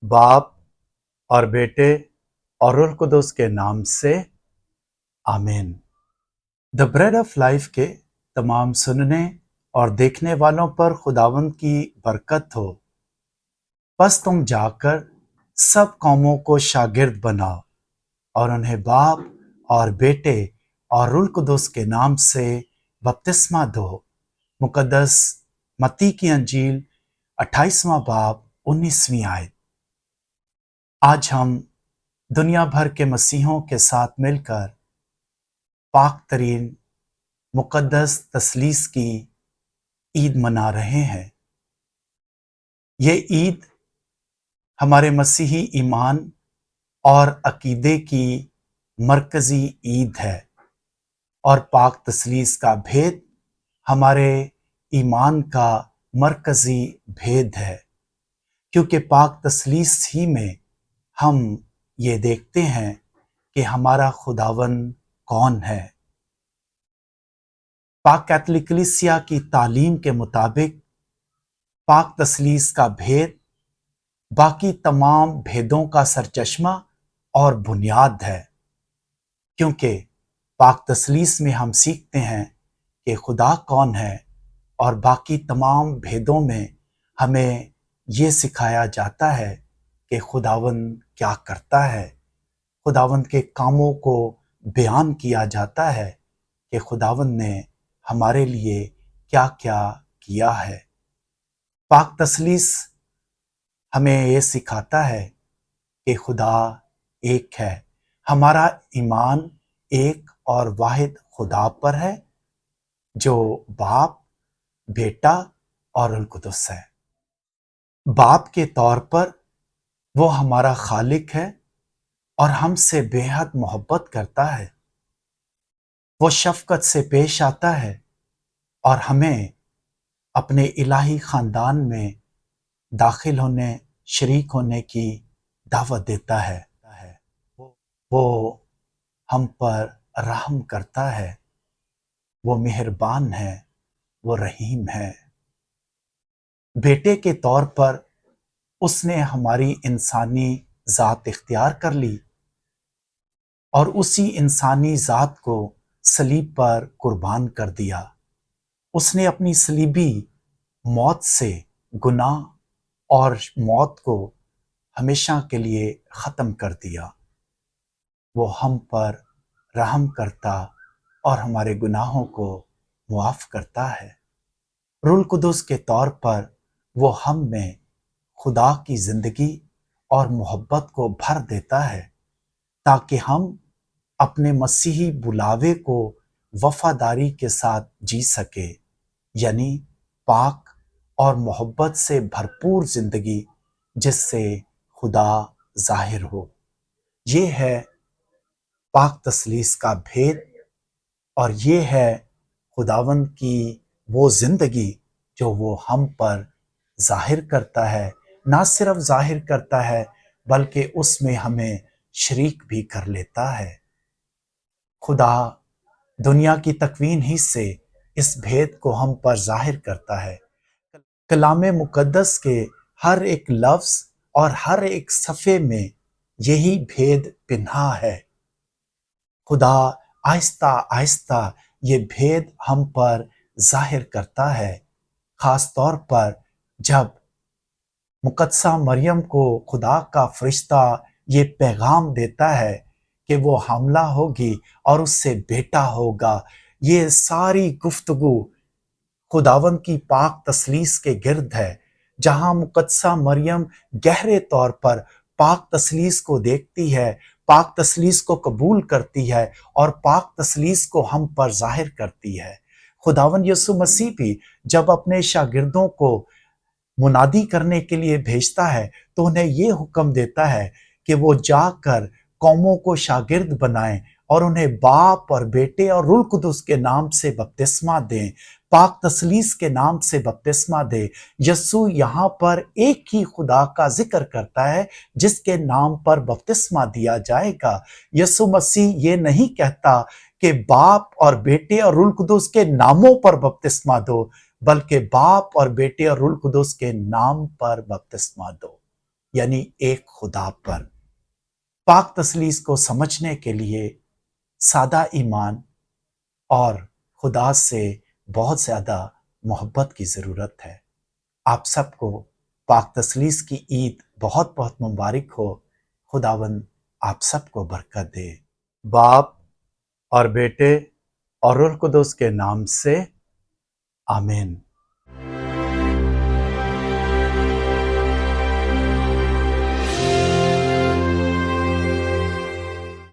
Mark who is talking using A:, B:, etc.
A: बाप और बेटे और रूह कुदुस के नाम से आमीन। द ब्रेड ऑफ लाइफ के तमाम सुनने और देखने वालों पर खुदावंद की बरकत हो। बस तुम जाकर सब कौमों को शागिर्द बनाओ और उन्हें बाप और बेटे और रूह कुदुस के नाम से बपतिस्मा दो। मुकद्दस मत्ती की अंजील 28वां बाब 19वीं आयत। आज हम दुनिया भर के मसीहों के साथ मिलकर पाक तरीन मुकद्दस तसलीस की ईद मना रहे हैं। ये ईद हमारे मसीही ईमान और अकीदे की मरकज़ी ईद है और पाक तसलीस का भेद हमारे ईमान का मरकज़ी भेद है, क्योंकि पाक तसलीस ही में हम ये देखते हैं कि हमारा खुदावन कौन है। पाक कैथोलिक कलीसिया की तालीम के मुताबिक पाक तसलीस का भेद बाकी तमाम भेदों का सरचश्मा और बुनियाद है, क्योंकि पाक तसलीस में हम सीखते हैं कि खुदा कौन है और बाकी तमाम भेदों में हमें ये सिखाया जाता है कि खुदावन क्या करता है। खुदावंद के कामों को बयान किया जाता है कि खुदावंद ने हमारे लिए क्या क्या किया है। पाक तसलीस हमें ये सिखाता है कि खुदा एक है। हमारा ईमान एक और वाहिद खुदा पर है, जो बाप, बेटा और रूह कुदुस है। बाप के तौर पर वो हमारा खालिक है और हमसे बेहद मोहब्बत करता है। वो शफकत से पेश आता है और हमें अपने इलाही खानदान में दाखिल होने, शरीक होने की दावत देता है। वो हम पर रहम करता है, वो मेहरबान है, वो रहीम है। बेटे के तौर पर उसने हमारी इंसानी ज़ात इख्तियार कर ली और उसी इंसानी ज़ात को सलीब पर कुर्बान कर दिया। उसने अपनी सलीबी मौत से गुनाह और मौत को हमेशा के लिए ख़त्म कर दिया। वो हम पर रहम करता और हमारे गुनाहों को मुआफ़ करता है। रूह कुदुस के तौर पर वो हम में खुदा की ज़िंदगी और मोहब्बत को भर देता है, ताकि हम अपने मसीही बुलावे को वफादारी के साथ जी सके, यानी पाक और मोहब्बत से भरपूर ज़िंदगी जिससे खुदा ज़ाहिर हो। ये है पाक तसलीस का भेद और ये है खुदावंद की वो ज़िंदगी जो वो हम पर ज़ाहिर करता है। ना सिर्फ ज़ाहिर करता है बल्कि उसमें हमें शरीक भी कर लेता है। खुदा दुनिया की तकवीन ही से इस भेद को हम पर ज़ाहिर करता है। कलामे मुकद्दस के हर एक लफ्ज़ और हर एक सफ़े में यही भेद पिन्हा है। खुदा आहिस्ता आहिस्ता ये भेद हम पर ज़ाहिर करता है, ख़ास तौर पर जब मुकद्दसा मरियम को खुदा का फरिश्ता ये पैगाम देता है कि वो हामला होगी और उससे बेटा होगा। ये सारी गुफ्तगू खुदावंद की पाक तसलीस के गिर्द है, जहां मुकद्दसा मरियम गहरे तौर पर पाक तसलीस को देखती है, पाक तसलीस को कबूल करती है और पाक तसलीस को हम पर जाहिर करती है। खुदावंद यीशु मसीह भी जब अपने शागिर्दों को मुनादी करने के लिए भेजता है तो उन्हें ये हुक्म देता है कि वो जाकर कौमों को शागिर्द बनाएं और उन्हें बाप और बेटे और रूह कुदुस के नाम से बपतिस्मा दें। पाक तसलीस के नाम से बपतिस्मा दे। यस्सु यहाँ पर एक ही खुदा का जिक्र करता है जिसके नाम पर बपतिस्मा दिया जाएगा। यस्सु मसीह ये नहीं कहता कि बाप और बेटे और रूह कुदूस के नामों पर बपतिस्मा दो, बल्कि बाप और बेटे और रूह कुदूस के नाम पर बपतिस्मा दो, यानी एक खुदा पर। पाक तसलीस को समझने के लिए सादा ईमान और खुदा से बहुत ज़्यादा मोहब्बत की ज़रूरत है। आप सबको पाक तसलीस की ईद बहुत बहुत मुबारक हो। खुदावंद आप सबको बरकत दे। बाप और बेटे और रूह कुदूस के नाम से आमीन।